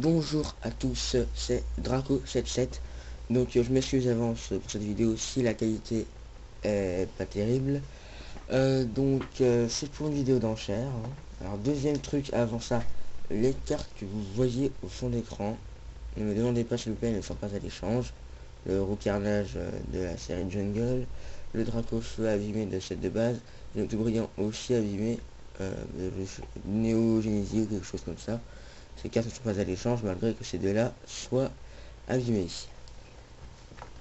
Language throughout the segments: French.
Bonjour à tous, c'est Draco77. Donc je m'excuse d'avance pour cette vidéo si la qualité est pas terrible. C'est pour une vidéo d'enchère, hein. Alors deuxième truc avant ça, les cartes que vous voyez au fond d'écran, ne me demandez pas s'il vous plaît, elles ne sont pas à l'échange. Le roux carnage de la série Jungle, le Draco feu abîmé de cette de base, le tout brillant aussi abîmé, le Néo Génésie ou quelque chose comme ça. Ces cartes ne sont pas à l'échange malgré que ces deux-là soient abîmés.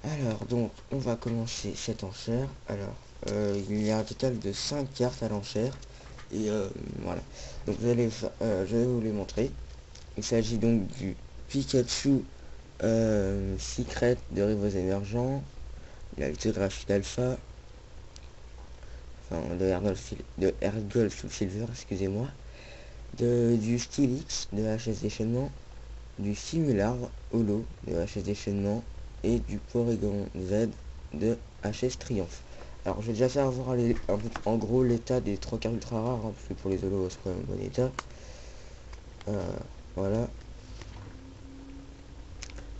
Alors donc on va commencer cette enchère. Alors il y a un total de 5 cartes à l'enchère. Et voilà. Donc je vais vous les montrer. Il s'agit donc du Pikachu Secret de Rivaux Émergents, la lithographie d'Alpha, enfin de Ergolf Silver, excusez-moi, du Stylix de HS Déchaînement, du Simular Holo de HS Déchaînement et du Porygon Z de HS Triomphe. Alors je vais déjà faire voir en gros l'état des 3 cartes ultra rares, hein, parce que pour les holos c'est quand même en bon état. Voilà.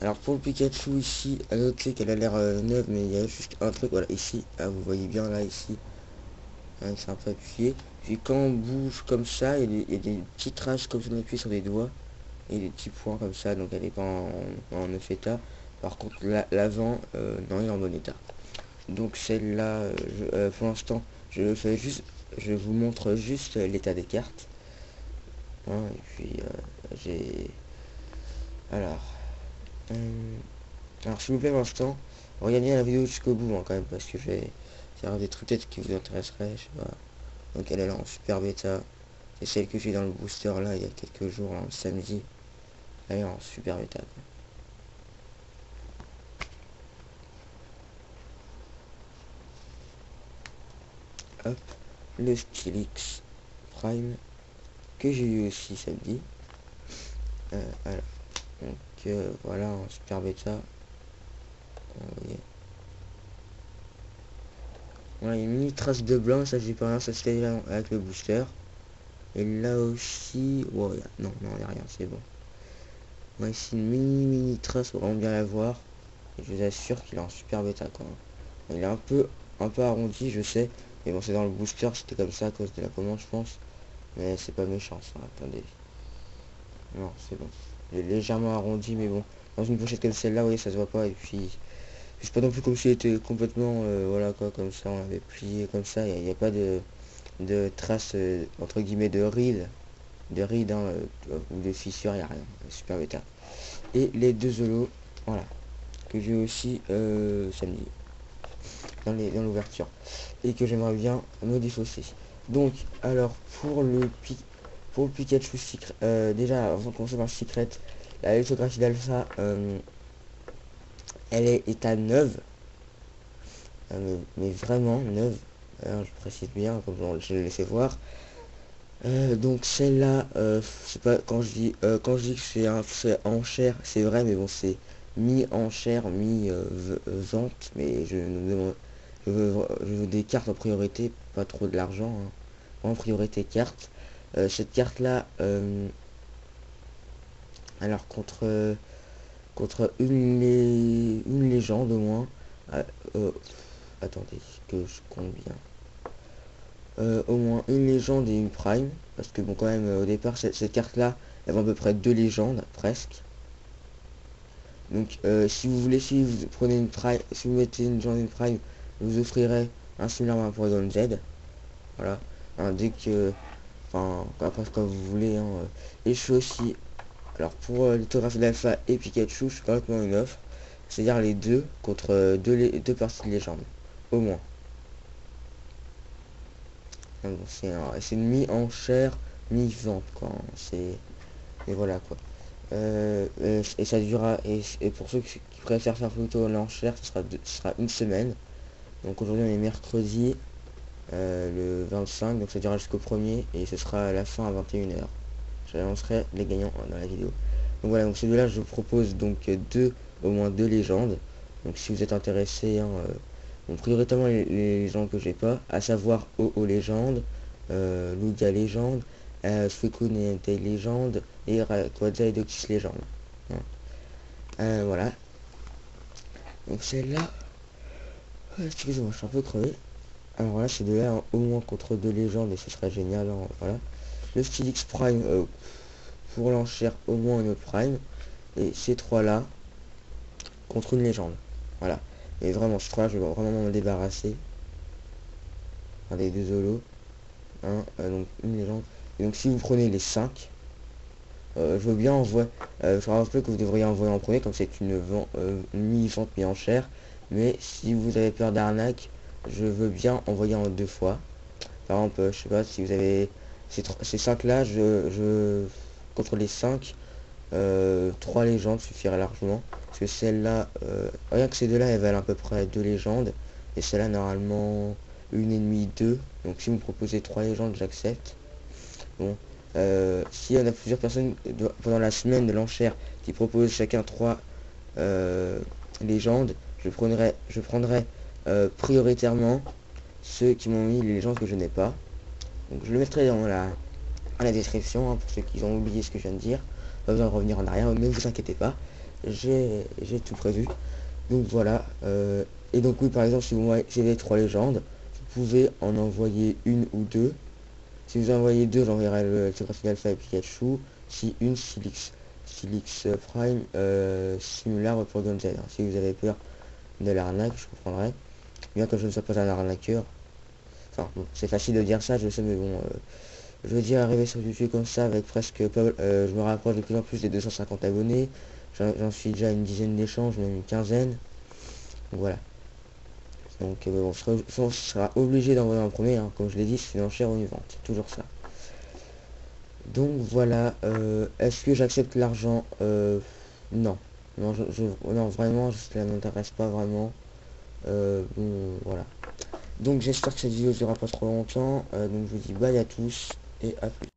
Alors pour le Pikachu ici, à noter qu'elle a l'air neuve, mais il y a juste un truc, voilà, ici, vous voyez bien là, ici, hein, c'est un peu appuyé. Puis quand on bouge comme ça, il y a des petites traces comme si on appuie sur des doigts, et des petits points comme ça, donc elle n'est pas en neuf état. Par contre l'avant, non, il est en bon état. Donc celle-là, pour l'instant, je vous montre juste l'état des cartes. Hein, et puis j'ai... Alors, alors s'il vous plaît, pour l'instant, regardez la vidéo jusqu'au bout, hein, quand même, parce que je vais faire des trucs peut-être qui vous intéresseraient, je sais pas. Donc elle est là en super bêta. C'est celle que j'ai dans le booster là il y a quelques jours, hein, samedi. Elle est en super bêta, quoi. Hop, le Stylix Prime que j'ai eu aussi samedi. Voilà. Donc voilà, en super bêta. Vous voyez. Voilà, il y a une mini trace de blanc, ça j'ai pas rien, ça se fait là avec le booster. Et là aussi, wow, non, il n'y a rien, c'est bon. Moi ici une mini trace, pour vraiment bien la voir. Et je vous assure qu'il est en super bêta, quoi. Il est un peu arrondi, je sais. Mais bon, c'est dans le booster, c'était comme ça à cause de la commande, je pense. Mais c'est pas méchant, ça. Attendez. Non, c'est bon. Il est légèrement arrondi, mais bon. Dans une pochette comme celle-là, oui, ça se voit pas. Et puis, c'est pas non plus comme s'il était complètement, voilà, quoi, comme ça. On avait plié comme ça. Il n'y a pas de traces, entre guillemets, de rides, hein, ou de fissures, il n'y a rien. Super bêta. Et les deux holos, voilà. Que j'ai aussi samedi. Dans l'ouverture. Et que j'aimerais bien me défausser. Donc, alors, pour le Pikachu Secret, déjà, avant de commencer par le Secret, la lithographie d'Alpha, elle est état neuve. Mais vraiment neuve. Alors, je précise bien, comme je l'ai laissé voir. Donc celle-là, c'est pas quand je dis que c'est enchère, c'est vrai, mais bon, c'est mi-enchère, mi-vente, mais je veux des cartes en priorité, pas trop de l'argent, hein. En priorité carte. Cette carte-là, alors contre une légende au moins. euh, euh, Attendez, que je compte bien. Au moins une légende et une prime, parce que bon, quand même, au départ cette carte là elle vend à peu près deux légendes presque. Donc si vous voulez, si vous prenez une prime, si vous mettez une légende et une prime, je vous offrirai un similaire pour Porygon Z, voilà, hein, dès que, enfin après quand vous voulez, hein, et je suis aussi, alors pour lithographie d'Alpha et Pikachu, je suis complètement une offre, c'est à dire les deux contre deux parties de légende au moins. Bon, c'est une mi-enchère, mi-vente, quoi. Et voilà, quoi. Et ça durera. Et pour ceux qui préfèrent faire plutôt l'enchère, ce sera une semaine. Donc aujourd'hui, on est mercredi, le 25. Donc ça durera jusqu'au 1er. Et ce sera à la fin à 21 h. J'annoncerai les gagnants dans la vidéo. Donc voilà, donc celui-là, je vous propose donc au moins deux légendes. Donc si vous êtes intéressé, hein, donc prioritairement les légendes que j'ai pas, à savoir OO légende, Lugia légende, Suicune et légende, et Rayquaza et Doctus Légende. Voilà. Donc celle-là, excusez-moi, je suis un peu crevé. Alors là, ces deux-là, hein, au moins contre deux légendes, et ce serait génial. Hein, voilà. Le Steelix Prime, pour l'enchère, au moins une Prime. Et ces trois-là, contre une légende. Voilà. Et vraiment, ces trois-là, je vais vraiment m'en débarrasser. Regardez, deux Zolos. Hein, donc une légende. Et donc si vous prenez les 5, je veux bien envoyer. Je rappelle que vous devriez envoyer en premier, comme c'est une mini-vente mise en chair. Mais si vous avez peur d'arnaque, je veux bien envoyer en 2 fois. Par exemple, je sais pas si vous avez ces 5 là, contre les 5, 3 légendes suffirait largement. Parce que celle-là, rien que ces deux-là, elles valent à peu près 2 légendes. Et celle-là, normalement, une et demie, 2. Donc si vous me proposez 3 légendes, j'accepte. Bon. S'il y en a plusieurs personnes pendant la semaine de l'enchère qui proposent chacun 3 légendes, je prendrai prioritairement ceux qui m'ont mis les légendes que je n'ai pas. Donc je le mettrai dans la description, hein, pour ceux qui ont oublié ce que je viens de dire. Pas besoin de revenir en arrière, ne vous inquiétez pas, j'ai tout prévu. Donc voilà. Et donc oui, par exemple, si vous avez 3 légendes, vous pouvez en envoyer une ou deux. Si vous envoyez 2, j'enverrai le Secret Alpha et Pikachu. Si une, Silix Prime Simular pour Gonzel. Hein. Si vous avez peur de l'arnaque, je comprendrai. Bien que je ne sois pas un arnaqueur. Enfin, bon, c'est facile de dire ça, je sais, mais bon, je veux dire, arriver sur YouTube comme ça, avec presque, je me rapproche de plus en plus des 250 abonnés. J'en suis déjà à une dizaine d'échanges, même une quinzaine. Donc voilà. Donc bon, on sera obligé d'envoyer en premier, hein. Comme je l'ai dit, c'est une enchère ou une vente. C'est toujours ça. Donc voilà. Est-ce que j'accepte l'argent? Non. Non, non, vraiment, cela ne m'intéresse pas vraiment. Bon, voilà. Donc j'espère que cette vidéo ne durera pas trop longtemps. Donc je vous dis bye à tous et à plus.